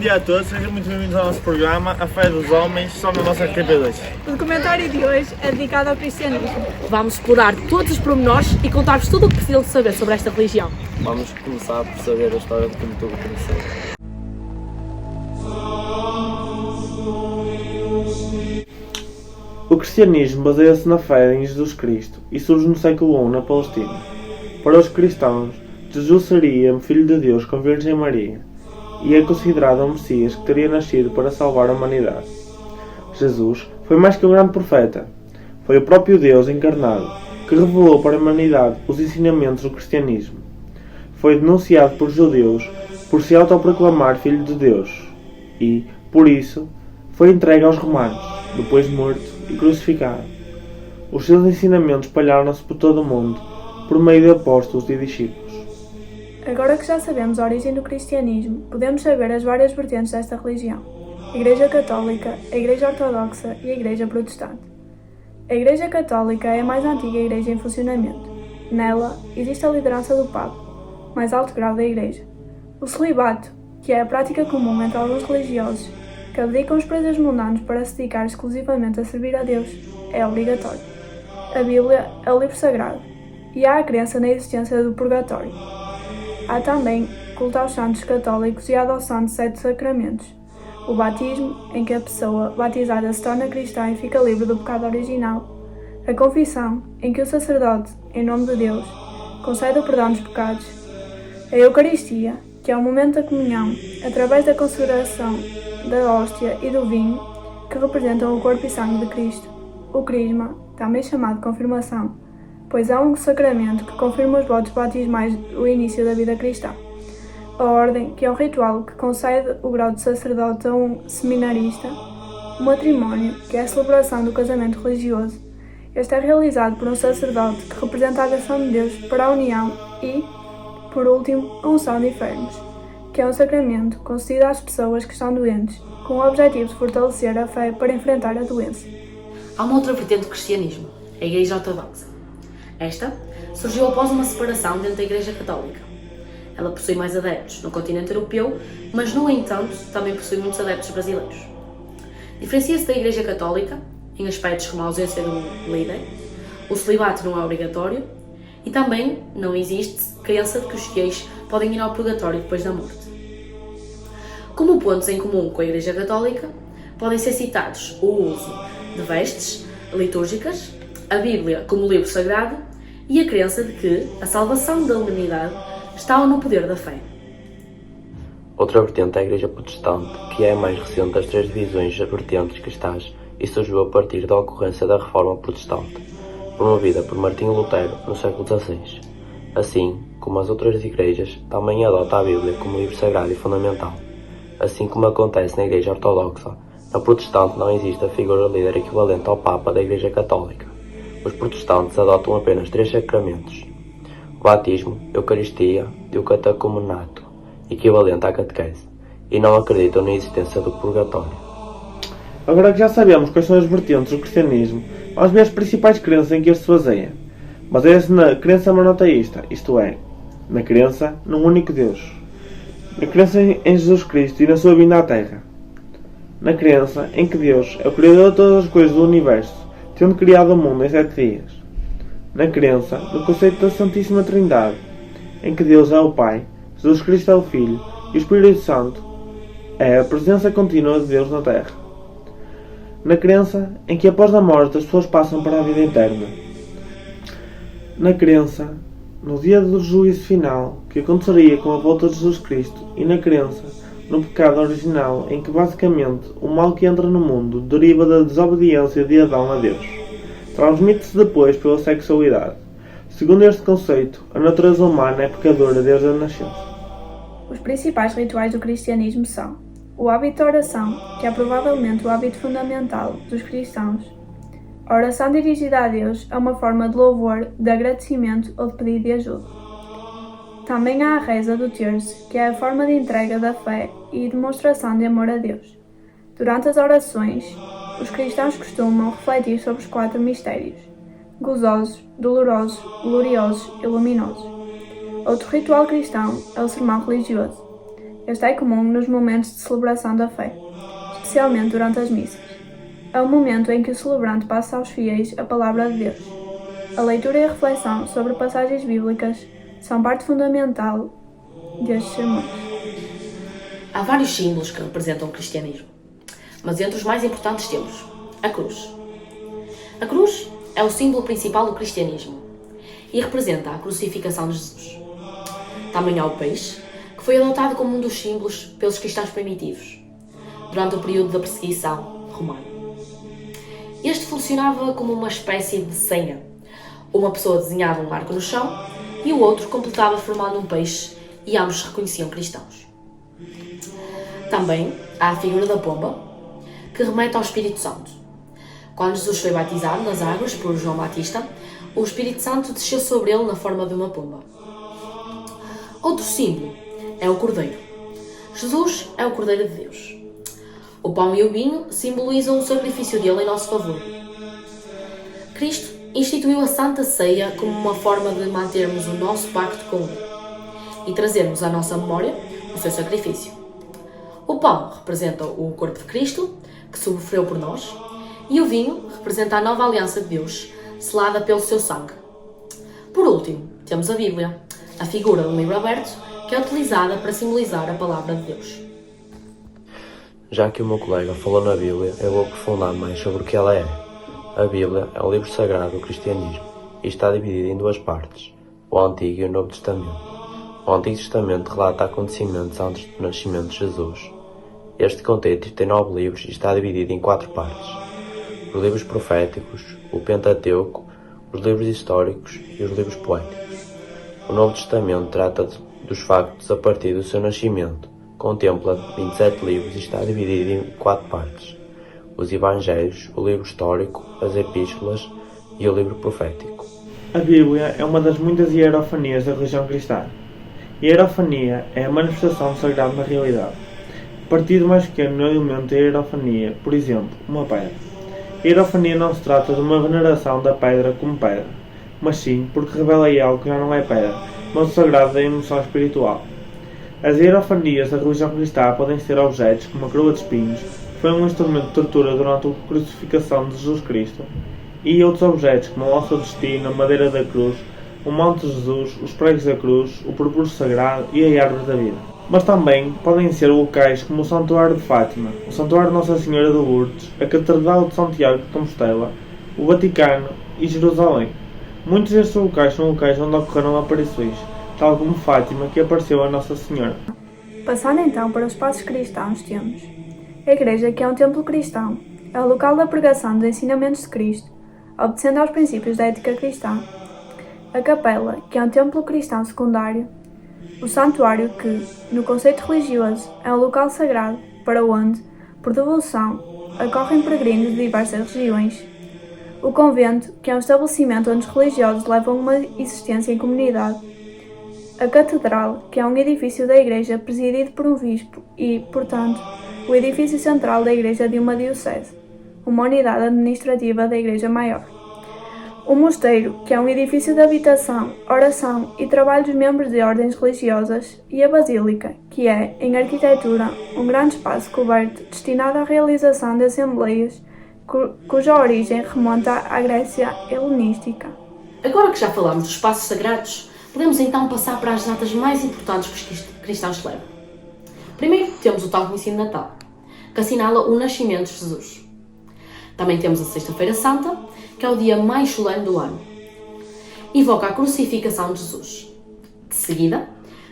dia a todos, sejam muito bem-vindos ao nosso programa A Fé dos Homens, só na nossa RTP2. O documentário de hoje é dedicado ao cristianismo. Vamos explorar todos os pormenores e contar-vos tudo o que precisam de saber sobre esta religião. Vamos começar por saber a história de como tudo começou. O cristianismo baseia-se na fé em Jesus Cristo e surge no século I na Palestina. Para os cristãos, Jesus seria filho de Deus com a Virgem Maria e é considerado o Messias que teria nascido para salvar a humanidade. Jesus foi mais que um grande profeta. Foi o próprio Deus encarnado que revelou para a humanidade os ensinamentos do cristianismo. Foi denunciado por judeus por se autoproclamar filho de Deus e, por isso, foi entregue aos romanos, depois morto e crucificado. Os seus ensinamentos espalharam-se por todo o mundo por meio de apóstolos e discípulos. Agora que já sabemos a origem do cristianismo, podemos saber as várias vertentes desta religião: a Igreja Católica, a Igreja Ortodoxa e a Igreja Protestante. A Igreja Católica é a mais antiga igreja em funcionamento. Nela existe a liderança do Papa, mais alto grau da Igreja. O celibato, que é a prática comum entre alguns religiosos que abdicam os prazeres mundanos para se dedicar exclusivamente a servir a Deus, é obrigatório. A Bíblia é o livro sagrado e há a crença na existência do purgatório. Há também culto aos santos católicos e a adoção de 7 sacramentos. O batismo, em que a pessoa batizada se torna cristã e fica livre do pecado original. A confissão, em que o sacerdote, em nome de Deus, concede o perdão dos pecados. A Eucaristia, que é o momento da comunhão, através da consagração da hóstia e do vinho, que representam o corpo e sangue de Cristo. O crisma, também chamado confirmação, pois é um sacramento que confirma os votos batismais do início da vida cristã. A ordem, que é um ritual que concede o grau de sacerdote a um seminarista. O matrimónio, que é a celebração do casamento religioso. Este é realizado por um sacerdote que representa a adoção de Deus para a união e, por último, a unção de enfermos, que é um sacramento concedido às pessoas que estão doentes, com o objetivo de fortalecer a fé para enfrentar a doença. Há uma outra vertente do cristianismo, a Igreja Ortodoxa. Esta surgiu após uma separação dentro da Igreja Católica. Ela possui mais adeptos no continente europeu, mas, no entanto, também possui muitos adeptos brasileiros. Diferencia-se da Igreja Católica em aspectos como a ausência de um líder, o celibato não é obrigatório e também não existe crença de que os fiéis podem ir ao purgatório depois da morte. Como pontos em comum com a Igreja Católica, podem ser citados o uso de vestes litúrgicas, a Bíblia como livro sagrado e a crença de que a salvação da humanidade está no poder da fé. Outra vertente é a Igreja Protestante, que é a mais recente das 3 divisões vertentes cristãs e surgiu a partir da ocorrência da Reforma Protestante, promovida por Martinho Lutero no século XVI. Assim como as outras igrejas, também adota a Bíblia como livro sagrado e fundamental. Assim como acontece na Igreja Ortodoxa, na Protestante não existe a figura líder equivalente ao Papa da Igreja Católica. Os protestantes adotam apenas 3 sacramentos: o batismo, a Eucaristia e o catecumenato, equivalente à catequese, e não acreditam na existência do purgatório. Agora que já sabemos quais são as vertentes do cristianismo, vamos ver as principais crenças em que este se baseia. Baseia-se na crença monoteísta, isto é, na crença num único Deus, na crença em Jesus Cristo e na sua vinda à Terra, na crença em que Deus é o Criador de todas as coisas do universo, tendo criado o mundo em 7 dias, na crença no conceito da Santíssima Trindade, em que Deus é o Pai, Jesus Cristo é o Filho e o Espírito Santo é a presença contínua de Deus na Terra, na crença em que após a morte as pessoas passam para a vida eterna, na crença no dia do juízo final que aconteceria com a volta de Jesus Cristo e na crença no pecado original em que basicamente o mal que entra no mundo deriva da desobediência de Adão a Deus. Transmite-se depois pela sexualidade. Segundo este conceito, a natureza humana é pecadora desde a nascença. Os principais rituais do cristianismo são o hábito de oração, que é provavelmente o hábito fundamental dos cristãos. A oração dirigida a Deus é uma forma de louvor, de agradecimento ou de pedido de ajuda. Também há a reza do terço, que é a forma de entrega da fé e demonstração de amor a Deus. Durante as orações, os cristãos costumam refletir sobre os 4 mistérios: gozosos, dolorosos, gloriosos e luminosos. Outro ritual cristão é o sermão religioso, Este é comum nos momentos de celebração da fé, especialmente durante as missas. É o momento em que o celebrante passa aos fiéis a palavra de Deus. A leitura e a reflexão sobre passagens bíblicas são parte fundamental destes sermões. Há vários símbolos que representam o cristianismo, mas entre os mais importantes temos a cruz. A cruz é o símbolo principal do cristianismo e representa a crucificação de Jesus. Também há o peixe, que foi adotado como um dos símbolos pelos cristãos primitivos, durante o período da perseguição romana. Este funcionava como uma espécie de senha. Uma pessoa desenhava um arco no chão e o outro completava formando um peixe e ambos se reconheciam cristãos. Também há a figura da pomba, que remete ao Espírito Santo. Quando Jesus foi batizado nas águas por João Batista, o Espírito Santo desceu sobre ele na forma de uma pomba. Outro símbolo é o Cordeiro. Jesus é o Cordeiro de Deus. O pão e o vinho simbolizam o sacrifício dele em nosso favor. Cristo instituiu a Santa Ceia como uma forma de mantermos o nosso pacto com ele e trazermos à nossa memória o seu sacrifício. O pão representa o corpo de Cristo, que sofreu por nós, e o vinho representa a nova aliança de Deus, selada pelo seu sangue. Por último, temos a Bíblia, a figura de um livro aberto, que é utilizada para simbolizar a palavra de Deus. Já que o meu colega falou na Bíblia, eu vou aprofundar mais sobre o que ela é. A Bíblia é o livro sagrado do cristianismo e está dividido em duas partes, o Antigo e o Novo Testamento. O Antigo Testamento relata acontecimentos antes do nascimento de Jesus. Este contexto tem 9 livros e está dividido em 4 partes: os livros proféticos, o Pentateuco, os livros históricos e os livros poéticos. O Novo Testamento trata dos factos a partir do seu nascimento, contempla 27 livros e está dividido em 4 partes: os Evangelhos, o livro histórico, as epístolas e o livro profético. A Bíblia é uma das muitas hierofanias da religião cristã. Hierofania é a manifestação do sagrado na realidade. O partido mais pequeno no elemento da hierofania, por exemplo, uma pedra. A hierofania não se trata de uma veneração da pedra como pedra, mas sim porque revela aí algo que já não é pedra, mas o sagrado da emoção espiritual. As hierofanias da religião cristã podem ser objetos como a coroa de espinhos, que foi um instrumento de tortura durante a crucificação de Jesus Cristo, e outros objetos como a lança do destino, a madeira da cruz, o manto de Jesus, os pregos da cruz, o purpúreo sagrado e a árvore da vida. Mas também podem ser locais como o Santuário de Fátima, o Santuário de Nossa Senhora de Lourdes, a Catedral de Santiago de Compostela, o Vaticano e Jerusalém. Muitos destes locais são locais onde ocorreram aparições, tal como Fátima, que apareceu a Nossa Senhora. Passando então para os passos cristãos, temos a Igreja, que é um templo cristão, é o local da pregação dos ensinamentos de Cristo, obedecendo aos princípios da ética cristã. A Capela, que é um templo cristão secundário, o santuário, que, no conceito religioso, é um local sagrado para onde, por devoção, acorrem peregrinos de diversas regiões. O convento, que é um estabelecimento onde os religiosos levam uma existência em comunidade. A Catedral, que é um edifício da Igreja presidido por um bispo e, portanto, o edifício central da Igreja de uma diocese, uma unidade administrativa da Igreja Maior. O mosteiro, que é um edifício de habitação, oração e trabalho dos membros de ordens religiosas, e a basílica, que é, em arquitetura, um grande espaço coberto destinado à realização de assembleias, cuja origem remonta à Grécia helenística. Agora que já falamos dos espaços sagrados, podemos então passar para as datas mais importantes que os cristãos celebram. Primeiro temos o tal conhecido Natal, que assinala o nascimento de Jesus. Também temos a Sexta-feira Santa, que é o dia mais solene do ano. Evoca a crucificação de Jesus. De seguida,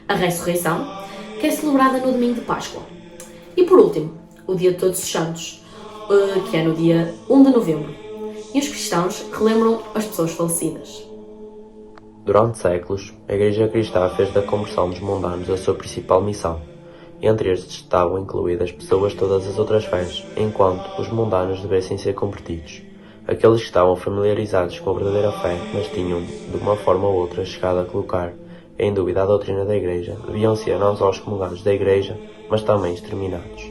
a Ressurreição, que é celebrada no domingo de Páscoa. E por último, o Dia de Todos os Santos, que é no dia 1 de novembro. E os cristãos relembram as pessoas falecidas. Durante séculos, a Igreja Cristã fez da conversão dos mundanos a sua principal missão. Entre estes estavam incluídas pessoas de todas as outras fés, enquanto os mundanos devessem ser convertidos. Aqueles que estavam familiarizados com a verdadeira fé, mas tinham, de uma forma ou outra, chegado a colocar em dúvida a doutrina da Igreja, deviam ser não só excomungados da Igreja, mas também exterminados.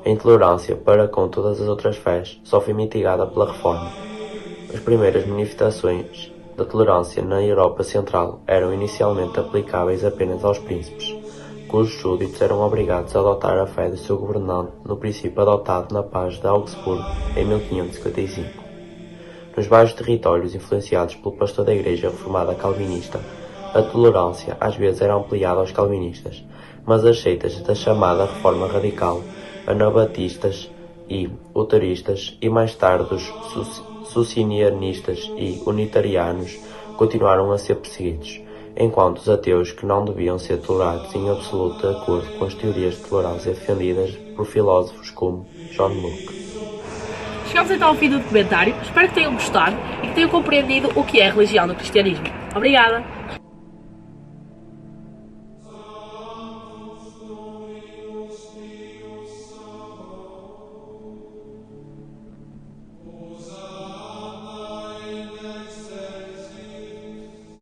A intolerância para com todas as outras fés só foi mitigada pela Reforma. As primeiras manifestações da tolerância na Europa Central eram inicialmente aplicáveis apenas aos príncipes. cujos súditos eram obrigados a adotar a fé do seu governante no princípio adotado na Paz de Augsburgo em 1555. Nos vários territórios influenciados pelo pastor da Igreja Reformada Calvinista, a tolerância às vezes era ampliada aos calvinistas, mas as seitas da chamada Reforma Radical, anabatistas e uteristas e mais tarde os socinianistas e unitarianos continuaram a ser perseguidos, enquanto os ateus que não deviam ser tolerados em absoluto de acordo com as teorias de tolerância defendidas por filósofos como John Locke. Chegamos então ao fim do documentário. Espero que tenham gostado e que tenham compreendido o que é a religião no cristianismo. Obrigada!